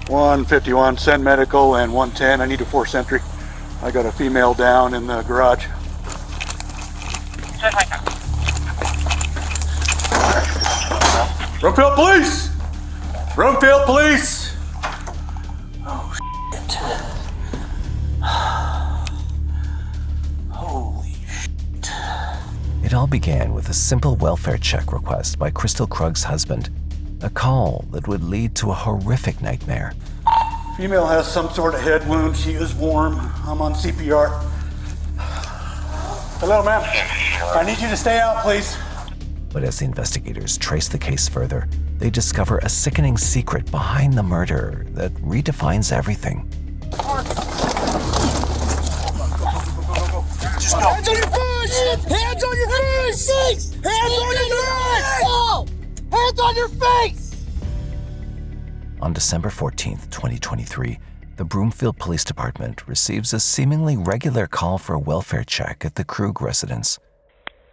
151, send medical, and 110. I need a 4 sentry. I got a female down in the garage. Broomfield Police! Broomfield Police! Oh, shit. Holy shit. It all began with a simple welfare check request by Kristil Krug's husband, a call that would lead to a horrific nightmare. Female has some sort of head wound. She is warm. I'm on CPR. Hello, ma'am. I need you to stay out, please. But as the investigators trace the case further, they discover a sickening secret behind the murder that redefines everything. Just go. Hands on your face! Hands on your face! Hands on your face! Hands on your face! On December 14th, 2023, the Broomfield Police Department receives a seemingly regular call for a welfare check at the Krug residence.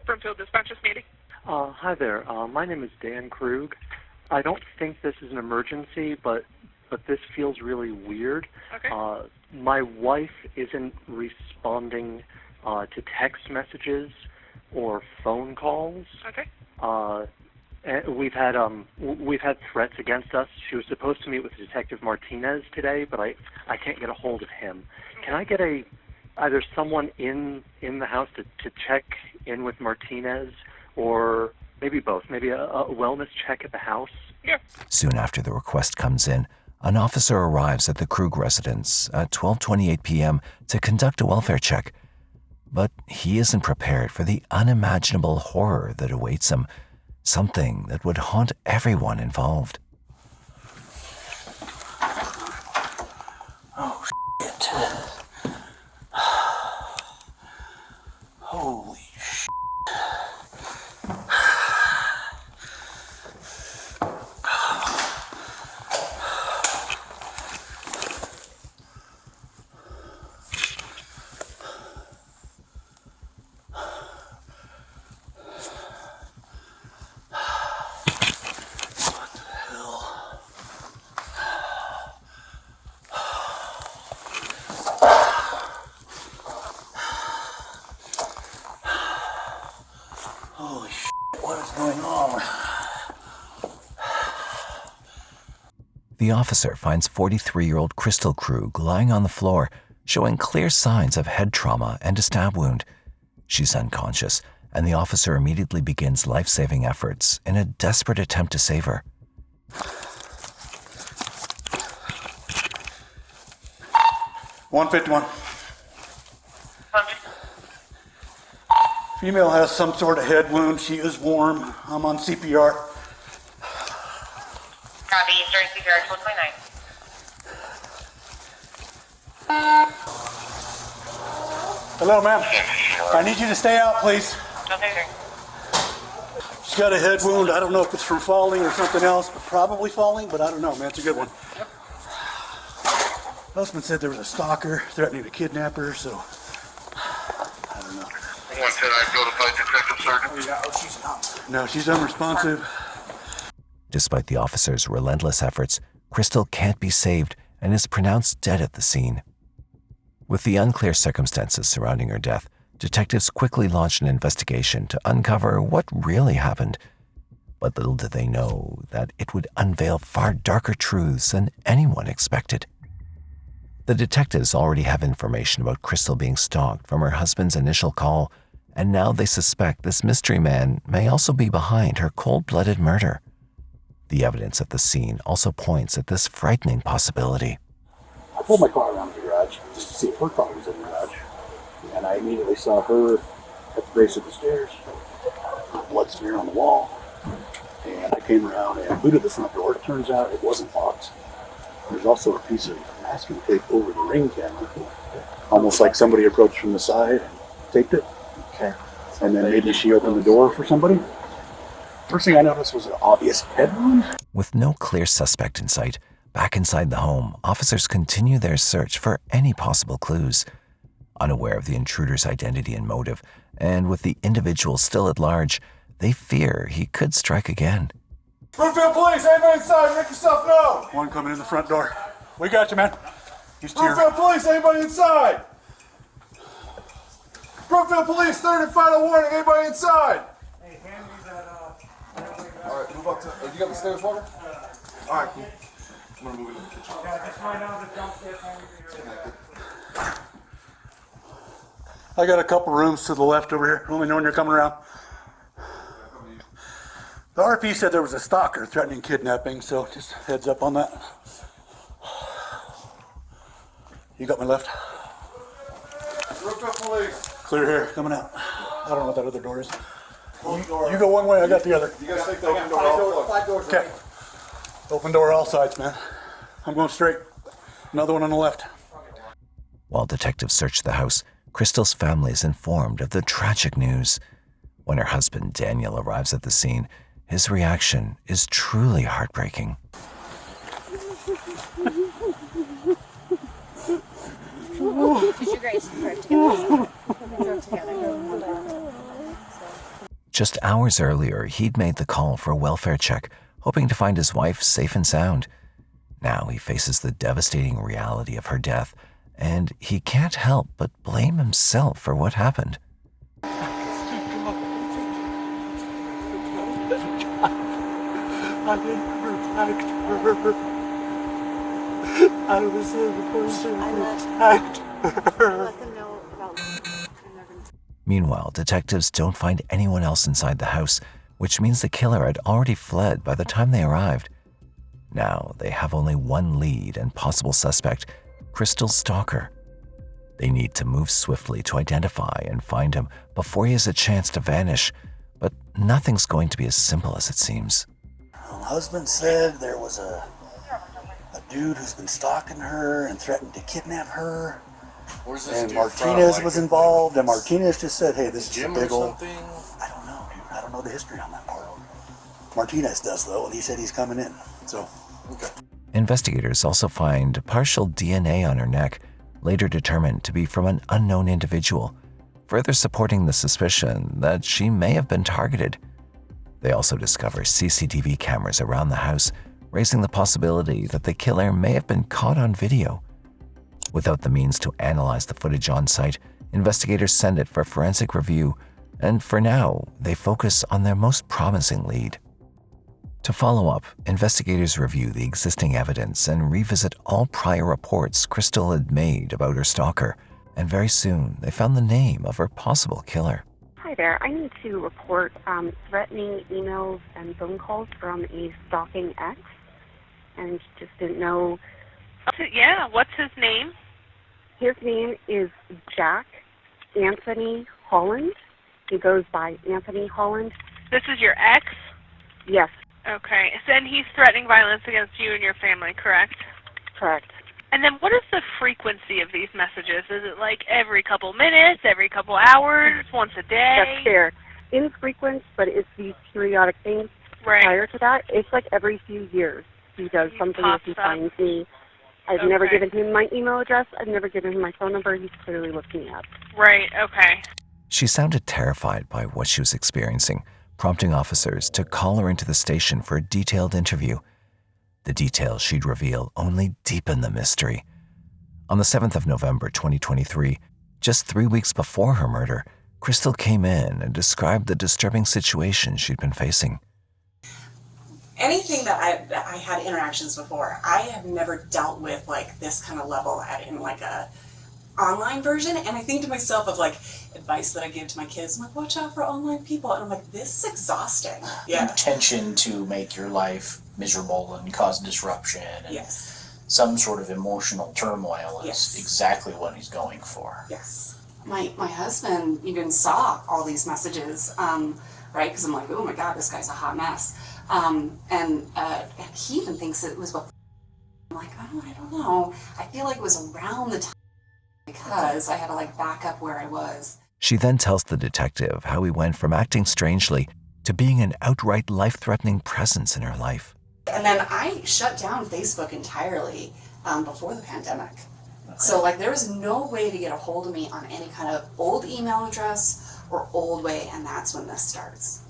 Broomfield Dispatcher's meeting. Hi there. My name is Dan Krug. I don't think this is an emergency, but this feels really weird. Okay. My wife isn't responding to text messages or phone calls. Okay. And we've had threats against us. She was supposed to meet with Detective Martinez today, but I can't get a hold of him. Can I get either someone in the house to check in with Martinez, or maybe both, maybe a wellness check at the house? Yeah. Soon after the request comes in, an officer arrives at the Krug residence at 12:28 p.m. to conduct a welfare check. But he isn't prepared for the unimaginable horror that awaits him, something that would haunt everyone involved. Oh, shit. Holy shit. Holy shit, what is going on? The officer finds 43-year-old Kristil Krug lying on the floor, showing clear signs of head trauma and a stab wound. She's unconscious, and the officer immediately begins life-saving efforts in a desperate attempt to save her. $151. Female has some sort of head wound. She is warm. I'm on CPR. Copy, starting CPR 1229. Hello, ma'am. I need you to stay out, please. Okay, sir. She's got a head wound. I don't know if it's from falling or something else, but probably falling, but I don't know, man. It's a good one. Yep. Husband said there was a stalker threatening to kidnap her, so I don't know. 110, I go to find Detective Sergeant. Oh, yeah. Oh, she's not. No, she's unresponsive. Despite the officer's relentless efforts, Kristil can't be saved and is pronounced dead at the scene. With the unclear circumstances surrounding her death, detectives quickly launched an investigation to uncover what really happened. But little did they know that it would unveil far darker truths than anyone expected. The detectives already have information about Kristil being stalked from her husband's initial call, and now they suspect this mystery man may also be behind her cold-blooded murder. The evidence at the scene also points at this frightening possibility. I pulled my car around the garage just to see if her car was in the garage, and I immediately saw her at the base of the stairs, blood smear on the wall, and I came around and booted the front door. It turns out it wasn't locked. There's also a piece of masking tape over the ring camera, almost like somebody approached from the side and taped it. Okay. And then maybe she opened the door for somebody. First thing I noticed was an obvious head wound. With no clear suspect in sight, back inside the home, officers continue their search for any possible clues. Unaware of the intruder's identity and motive, and with the individual still at large, they fear he could strike again. Broomfield Police, anybody inside? Make yourself known. One coming in the front door. We got you, man. He's to your... Broomfield Police, anybody inside? Broomfield Police, third and final warning, anybody inside? Hey, hand me that, all right, move up to, you got the stairs, Walker? All right, cool. I'm gonna move into the kitchen. Yeah, just find out the downstairs. I got a couple rooms to the left over here. Let me know when you're coming around. The RP said there was a stalker threatening kidnapping, so just heads up on that. You got my left? Broomfield Police. Clear here, coming out. I don't know what that other door is. You go one way, I got the other. You guys take the open door. Five doors. Okay. Open door all sides, man. I'm going straight. Another one on the left. While detectives search the house, Kristil's family is informed of the tragic news. When her husband Daniel arrives at the scene, his reaction is truly heartbreaking. Just hours earlier, he'd made the call for a welfare check, hoping to find his wife safe and sound. Now he faces the devastating reality of her death, and he can't help but blame himself for what happened. I didn't protect her. I was the person to protect her. Meanwhile, detectives don't find anyone else inside the house, which means the killer had already fled by the time they arrived. Now they have only one lead and possible suspect, Kristil's stalker. They need to move swiftly to identify and find him before he has a chance to vanish, but nothing's going to be as simple as it seems. My husband said there was a dude who's been stalking her and threatened to kidnap her. Where's this And dude Martinez from? was involved, and Martinez just said, hey, this is a Gym big or old... something? I don't know, dude. I don't know the history on that part. Martinez does, though, and he said he's coming in, so... Okay. Investigators also find partial DNA on her neck, later determined to be from an unknown individual, further supporting the suspicion that she may have been targeted. They also discover CCTV cameras around the house, raising the possibility that the killer may have been caught on video. Without the means to analyze the footage on site, investigators send it for forensic review, and for now, they focus on their most promising lead. To follow up, investigators review the existing evidence and revisit all prior reports Kristil had made about her stalker, and very soon they found the name of her possible killer. Hi there. I need to report threatening emails and phone calls from a stalking ex, and just didn't know. Yeah, what's his name? His name is Jack Anthony Holland. He goes by Anthony Holland. This is your ex? Yes, Okay. Then he's threatening violence against you and your family, correct? correct. And then what is the frequency of these messages? Is it like every couple minutes, every couple hours, once a day? That's fair. Infrequent, but it's these periodic things. Right. Prior to that, it's like every few years he does something if he pops up. finds me. I've never Okay. given him my email address. I've never given him my phone number. He's clearly looked me up. Right, okay. She sounded terrified by what she was experiencing, prompting officers to call her into the station for a detailed interview. The details she'd reveal only deepen the mystery. On the 7th of November 2023, just 3 weeks before her murder, Kristil came in and described the disturbing situation she'd been facing. Anything that I had interactions before, I have never dealt with like this kind of level in like a online version. And I think to myself of like advice that I give to my kids, I'm like, watch out for online people. And I'm like, this is exhausting. Yeah. Intention to make your life miserable and cause disruption and Yes. some sort of emotional turmoil is Yes. exactly what he's going for. Yes. My husband even saw all these messages, right? Because I'm like, oh my God, this guy's a hot mess. And he even thinks it was what. I'm like, oh, I don't know. I feel like it was around the time because I had to like back up where I was. She then tells the detective how he went from acting strangely to being an outright life-threatening presence in her life. And then I shut down Facebook entirely before the pandemic. So like there was no way to get a hold of me on any kind of old email address or old way, and that's when this starts.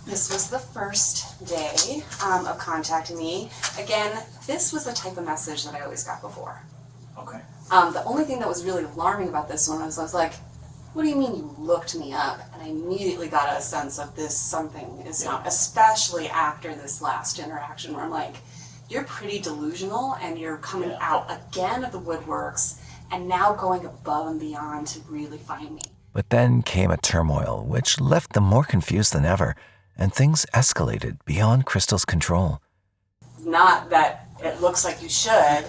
This was the first day of contacting me. Again, this was the type of message that I always got before. Okay. The only thing that was really alarming about this one was I was like, what do you mean you looked me up? And I immediately got a sense of this something is not, especially after this last interaction where I'm like, you're pretty delusional and you're coming out again of the woodworks and now going above and beyond to really find me. But then came a turmoil which left them more confused than ever, and things escalated beyond Kristil's control. Not that it looks like you should,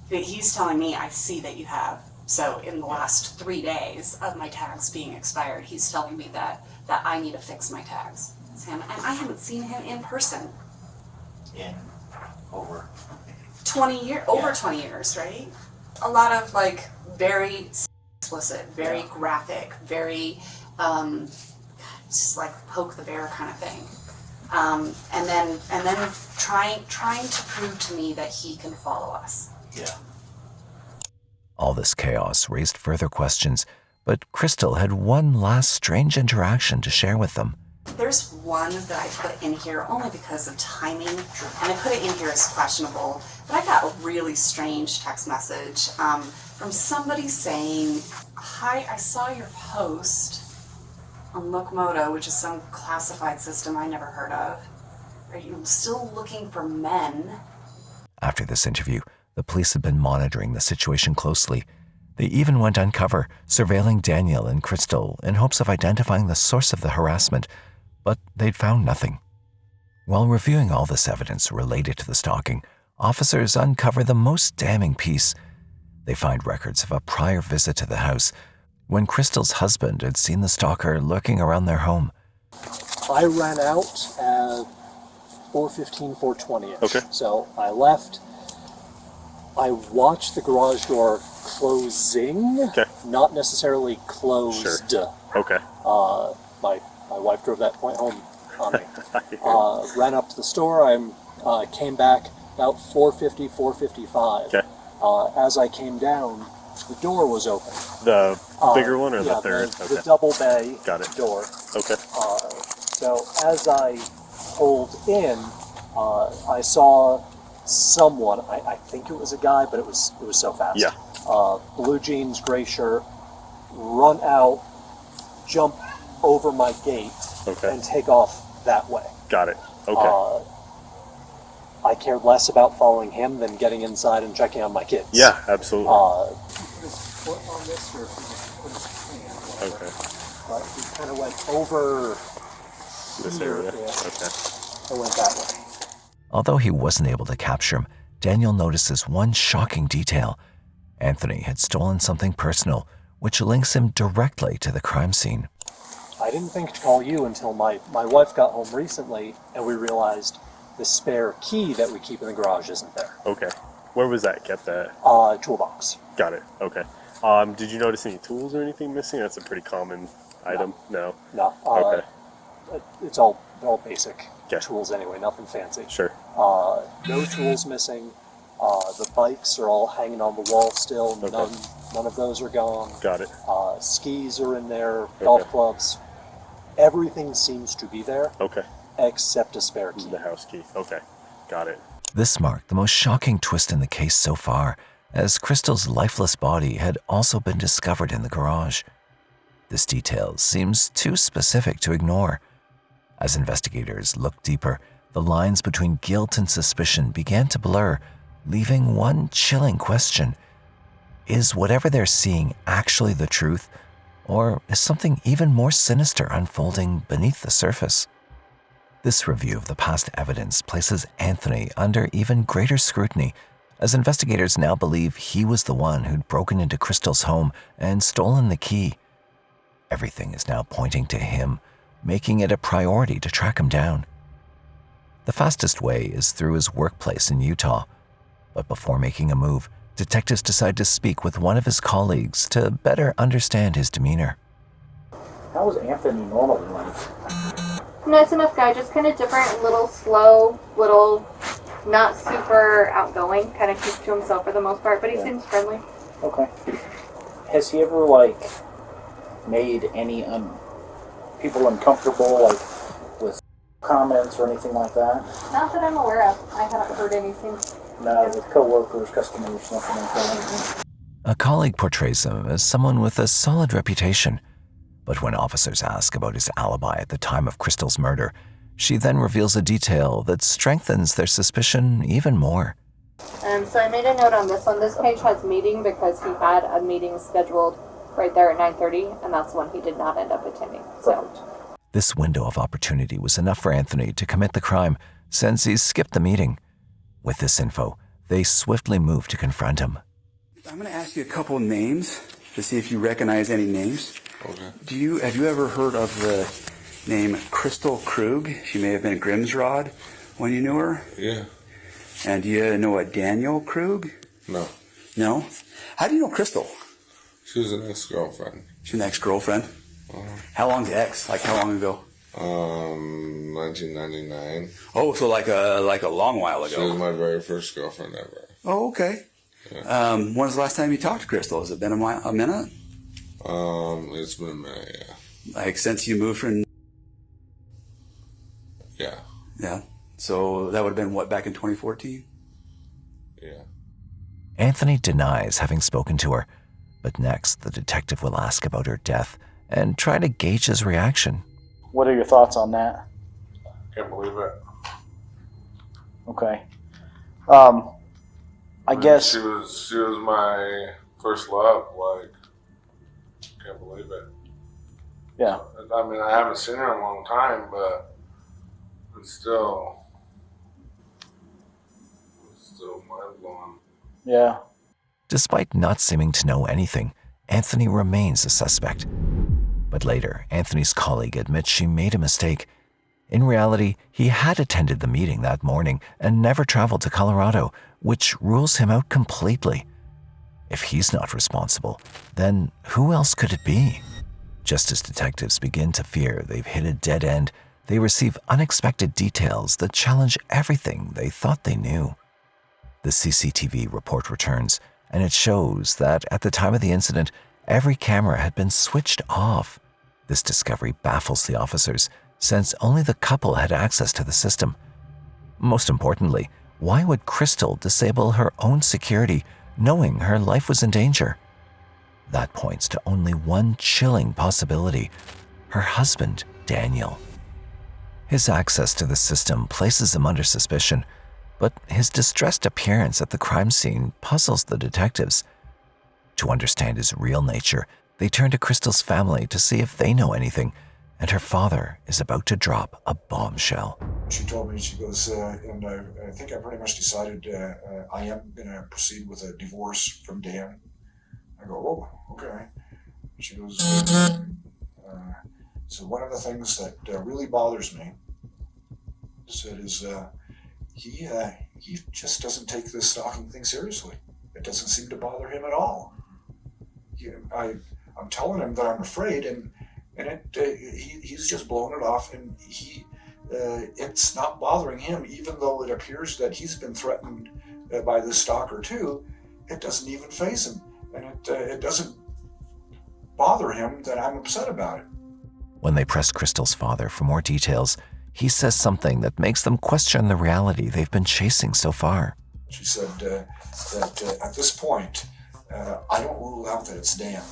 but he's telling me I see that you have. So in the last 3 days of my tags being expired, he's telling me that I need to fix my tags. It's him, and I haven't seen him in person. In over 20 years, over 20 years, right? A lot of like very explicit, very graphic, very just like poke the bear kind of thing. And then trying to prove to me that he can follow us. Yeah. All this chaos raised further questions, but Kristil had one last strange interaction to share with them. There's one that I put in here only because of timing, and I put it in here as questionable, but I got a really strange text message from somebody saying, hi, I saw your post on Locomoto, which is some classified system I never heard of. Are you still looking for men? After this interview, the police had been monitoring the situation closely. They even went uncover, surveilling Daniel and Kristil in hopes of identifying the source of the harassment, but they'd found nothing. While reviewing all this evidence related to the stalking, officers uncover the most damning piece. They find records of a prior visit to the house when Kristil's husband had seen the stalker lurking around their home. I ran out at 4:15, 4:20ish. Okay. So I left. I watched the garage door closing, not necessarily closed. Sure. Okay. My wife drove that point home on me. Ran up to the store. I came back about 4:50, 4:55. Okay. As I came down, the door was open. The bigger one or the third? The double bay door. Okay. So as I pulled in, I saw someone. I think it was a guy, but it was so fast. Yeah. Blue jeans, gray shirt, run out, jump over my gate, and take off that way. Got it. Okay. I cared less about following him than getting inside and checking on my kids. Yeah, absolutely. Foot on this, or put his hand. Okay. But he kind of went over this here, area. Okay. And went that way. Although he wasn't able to capture him, Daniel notices one shocking detail. Anthony had stolen something personal, which links him directly to the crime scene. I didn't think to call you until my wife got home recently, and we realized the spare key that we keep in the garage isn't there. Okay. Where was that kept at? Toolbox. Got it. Okay. Did you notice any tools or anything missing? That's a pretty common item. No. Okay. It's all basic tools anyway, nothing fancy. Sure. No tools missing. The bikes are all hanging on the wall still. None of those are gone. Got it. Skis are in there. Golf clubs. Everything seems to be there. Okay. Except a spare key. The house key. Okay. Got it. This marked the most shocking twist in the case so far, as Kristil's lifeless body had also been discovered in the garage. This detail seems too specific to ignore. As investigators looked deeper, the lines between guilt and suspicion began to blur, leaving one chilling question. Is whatever they're seeing actually the truth, or is something even more sinister unfolding beneath the surface? This review of the past evidence places Anthony under even greater scrutiny, as investigators now believe he was the one who'd broken into Kristil's home and stolen the key. Everything is now pointing to him, making it a priority to track him down. The fastest way is through his workplace in Utah, but before making a move, detectives decide to speak with one of his colleagues to better understand his demeanor. How was Anthony normally like? Nice enough guy, just kind of different, little slow, little, not super outgoing, kind of keeps to himself for the most part, but he seems friendly. Okay. Has he ever, like, made any people uncomfortable, like, with Comments or anything like that? Not that I'm aware of. I haven't heard anything. No, with co-workers, customers, nothing like that. A colleague portrays him as someone with a solid reputation. But when officers ask about his alibi at the time of Kristil's murder, she then reveals a detail that strengthens their suspicion even more. So I made a note on this one. This page has meeting because he had a meeting scheduled right there at 9:30, and that's one he did not end up attending. So This window of opportunity was enough for Anthony to commit the crime since he skipped the meeting. With this info, they swiftly moved to confront him. I'm going to ask you a couple names to see if you recognize any names. Okay. Have you ever heard of the name Kristil Krug? She may have been Grimsrod when you knew her. Yeah. And do you know a Daniel Krug? No. No? How do you know Kristil? She was an ex-girlfriend. She's an ex-girlfriend? How long's ex? Like how long ago? 1999. Oh, so like a long while ago. She was my very first girlfriend ever. Oh, okay. Yeah. When's the last time you talked to Kristil? Has it been a minute? It's been a minute, yeah. Like since you moved from... Yeah. Yeah. So that would have been what, back in 2014? Yeah. Anthony denies having spoken to her, but next the detective will ask about her death and try to gauge his reaction. What are your thoughts on that? Can't believe it. Okay. I guess she was my first love. Like, can't believe it. Yeah. I mean, I haven't seen her in a long time, but it's still mind blowing. Yeah. Despite not seeming to know anything, Anthony remains a suspect. But later, Anthony's colleague admits she made a mistake. In reality, he had attended the meeting that morning and never traveled to Colorado, which rules him out completely. If he's not responsible, then who else could it be? Just as detectives begin to fear they've hit a dead end, they receive unexpected details that challenge everything they thought they knew. The CCTV report returns, and it shows that at the time of the incident, every camera had been switched off. This discovery baffles the officers, since only the couple had access to the system. Most importantly, why would Kristil disable her own security, knowing her life was in danger? That points to only one chilling possibility: her husband, Daniel. His access to the system places him under suspicion, but his distressed appearance at the crime scene puzzles the detectives. To understand his real nature, they turn to Kristil's family to see if they know anything, and her father is about to drop a bombshell. She told me, she goes, and I think I pretty much decided I am going to proceed with a divorce from Dan. I go, oh, okay. She goes, so one of the things that really bothers me, said, is he just doesn't take this stalking thing seriously. It doesn't seem to bother him at all. I'm telling him that I'm afraid, and he's just blowing it off, and it's not bothering him, even though it appears that he's been threatened by this stalker too. It doesn't even faze him, and it doesn't bother him that I'm upset about it. When they press Kristil's father for more details, he says something that makes them question the reality they've been chasing so far. She said that at this point, I don't rule out that it's Dan.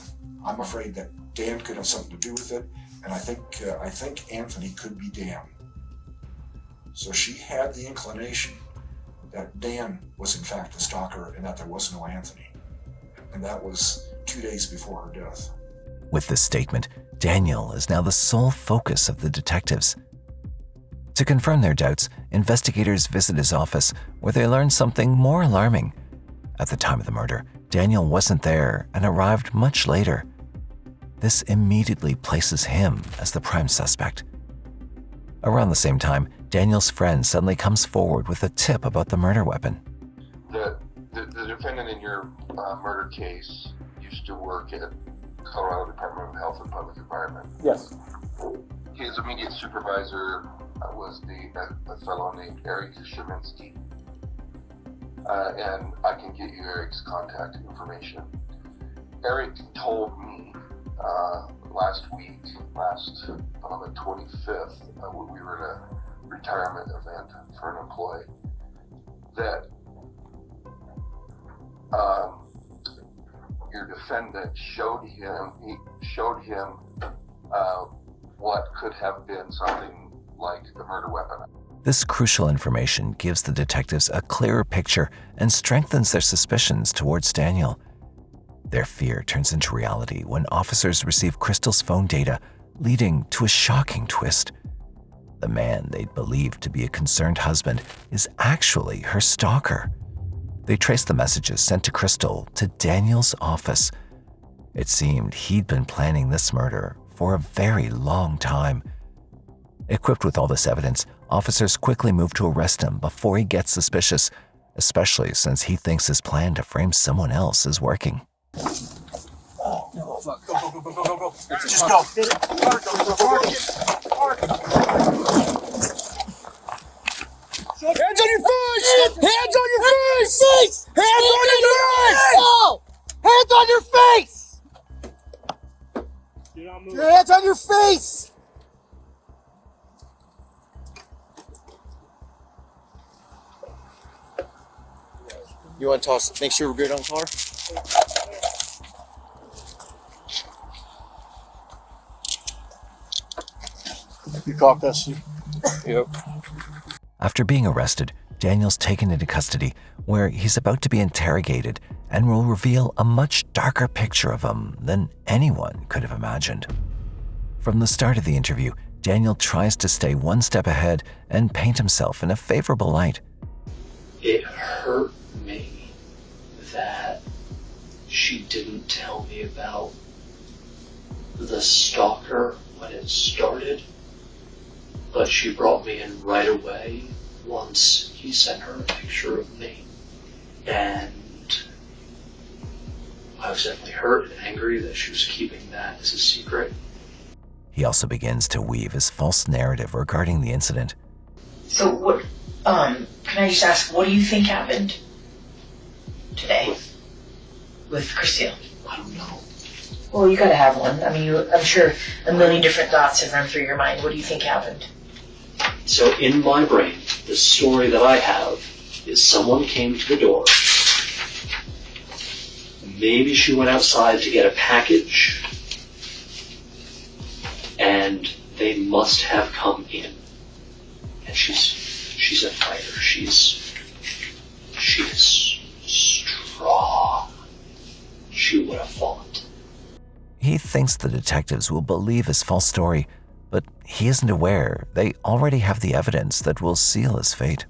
I'm afraid that Dan could have something to do with it, and I think Anthony could be Dan. So she had the inclination that Dan was in fact the stalker and that there was no Anthony. And that was 2 days before her death. With this statement, Daniel is now the sole focus of the detectives. To confirm their doubts, investigators visit his office, where they learn something more alarming. At the time of the murder, Daniel wasn't there and arrived much later. This immediately places him as the prime suspect. Around the same time, Daniel's friend suddenly comes forward with a tip about the murder weapon. The defendant in your murder case used to work at Colorado Department of Health and Public Environment. Yes. His immediate supervisor was a fellow named Eric Shavinsky. And I can get you Eric's contact information. Eric told me last week, on the 25th, we were at a retirement event for an employee, that your defendant showed him what could have been something like a murder weapon. This crucial information gives the detectives a clearer picture and strengthens their suspicions towards Daniel. Their fear turns into reality when officers receive Kristil's phone data, leading to a shocking twist. The man they'd believed to be a concerned husband is actually her stalker. They traced the messages sent to Kristil to Daniel's office. It seemed he'd been planning this murder for a very long time. Equipped with all this evidence, officers quickly move to arrest him before he gets suspicious, especially since he thinks his plan to frame someone else is working. Oh, no, fuck. Go. Just go. Hands on your face! Hands on your face! Hands on your face! Hands on your face! Hands on your face! You want to toss? Make sure we're good on the car. You caught this? Yep. After being arrested, Daniel's taken into custody, where he's about to be interrogated and will reveal a much darker picture of him than anyone could have imagined. From the start of the interview, Daniel tries to stay one step ahead and paint himself in a favorable light. It hurt me that she didn't tell me about the stalker when it started, but she brought me in right away once he sent her a picture of me. And I was definitely hurt and angry that she was keeping that as a secret. He also begins to weave his false narrative regarding the incident. So what, can I just ask, what do you think happened today with Kristil? I don't know. Well, you gotta have one. I mean, I'm sure a million different thoughts have run through your mind. What do you think happened? So in my brain, the story that I have is someone came to the door. Maybe she went outside to get a package, and they must have come in. And she's a fighter. She's strong. She would have fought. He thinks the detectives will believe his false story, but he isn't aware they already have the evidence that will seal his fate.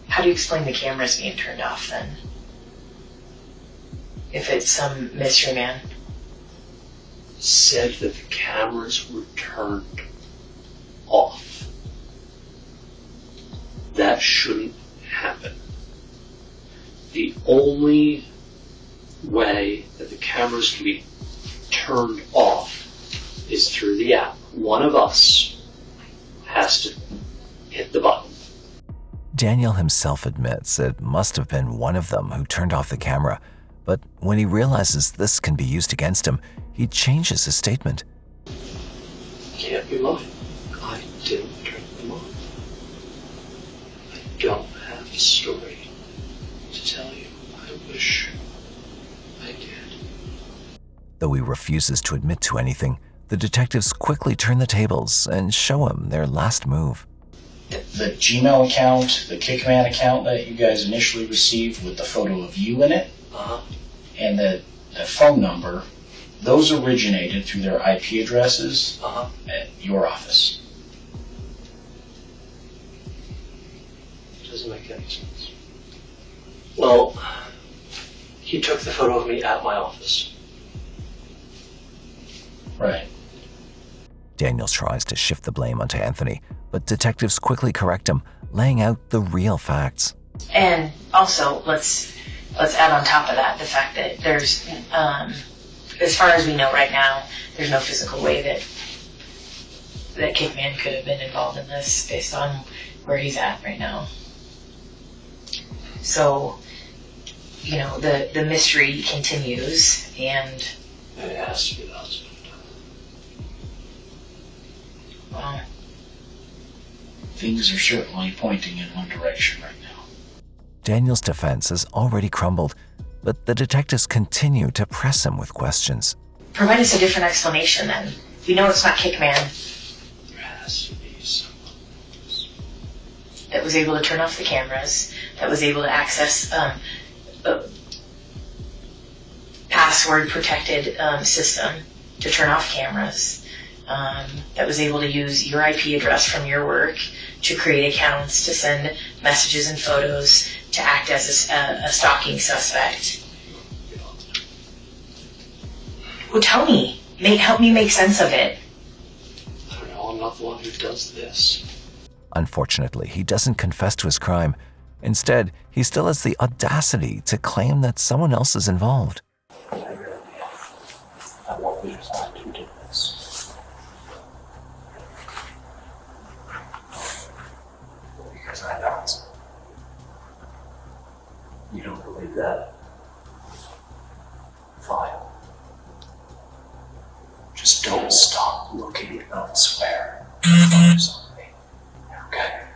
How do you explain the cameras being turned off then? If it's some mystery man. Said that the cameras were turned off. That shouldn't happen. The only way that the cameras can be turned off is through the app. One of us has to hit the button. Daniel himself admits it must have been one of them who turned off the camera, but when he realizes this can be used against him, he changes his statement. Can't be mine. I didn't turn them on. I don't have a story to tell you. I wish I did. Though he refuses to admit to anything, the detectives quickly turn the tables and show him their last move. The Gmail account, the Kickman account that you guys initially received with the photo of you in it, and the phone number, those originated through their IP addresses at your office. Doesn't make any sense. Well, he took the photo of me at my office. Right. Daniel tries to shift the blame onto Anthony, but detectives quickly correct him, laying out the real facts. And also, let's add on top of that the fact that there's, as far as we know right now, there's no physical way that Kickman could have been involved in this based on where he's at right now. So, you know, the mystery continues, and it has to be the husband. Well, things are certainly pointing in one direction right now. Daniel's defense has already crumbled, but the detectives continue to press him with questions. Provide us a different explanation then. We know it's not Kickman. There has to be someone That was able to turn off the cameras, that was able to access a password-protected system to turn off cameras, that was able to use your IP address from your work to create accounts, to send messages and photos, to act as a stalking suspect. Well, tell me. Help me make sense of it. I don't know, I'm not the one who does this. Unfortunately, he doesn't confess to his crime. Instead, he still has the audacity to claim that someone else is involved. I won't be assigned who did this. Because I don't. You don't believe that? Fine. Just don't stop looking elsewhere. Focus on me. Okay?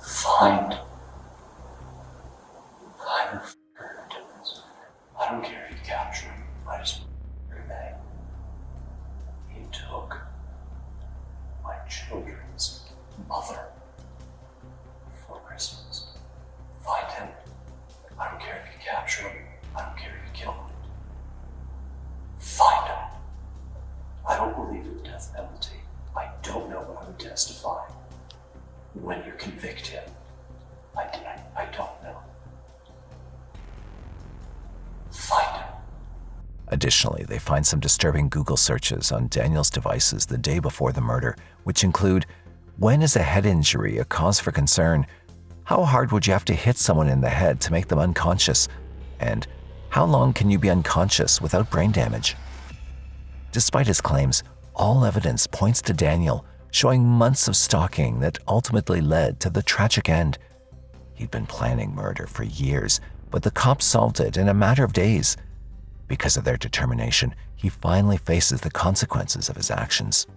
Find her who did this. I don't care if you capture him. I just remain. He took my children's mother for Christmas. Find him. I don't care if you capture him. I don't care if you kill him. Find him. I don't believe in the death penalty. I don't know what I would testify. When you convict him, I don't know. Find him. Additionally, they find some disturbing Google searches on Daniel's devices the day before the murder, which include, when is a head injury a cause for concern? How hard would you have to hit someone in the head to make them unconscious? And how long can you be unconscious without brain damage? Despite his claims, all evidence points to Daniel, showing months of stalking that ultimately led to the tragic end. He'd been planning murder for years, but the cops solved it in a matter of days. Because of their determination, he finally faces the consequences of his actions.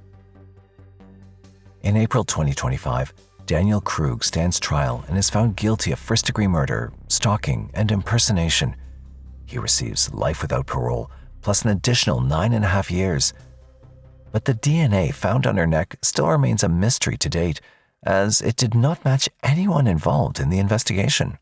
In April 2025, Daniel Krug stands trial and is found guilty of first-degree murder, stalking, and impersonation. He receives life without parole, plus an additional 9.5 years. But the DNA found on her neck still remains a mystery to date, as it did not match anyone involved in the investigation.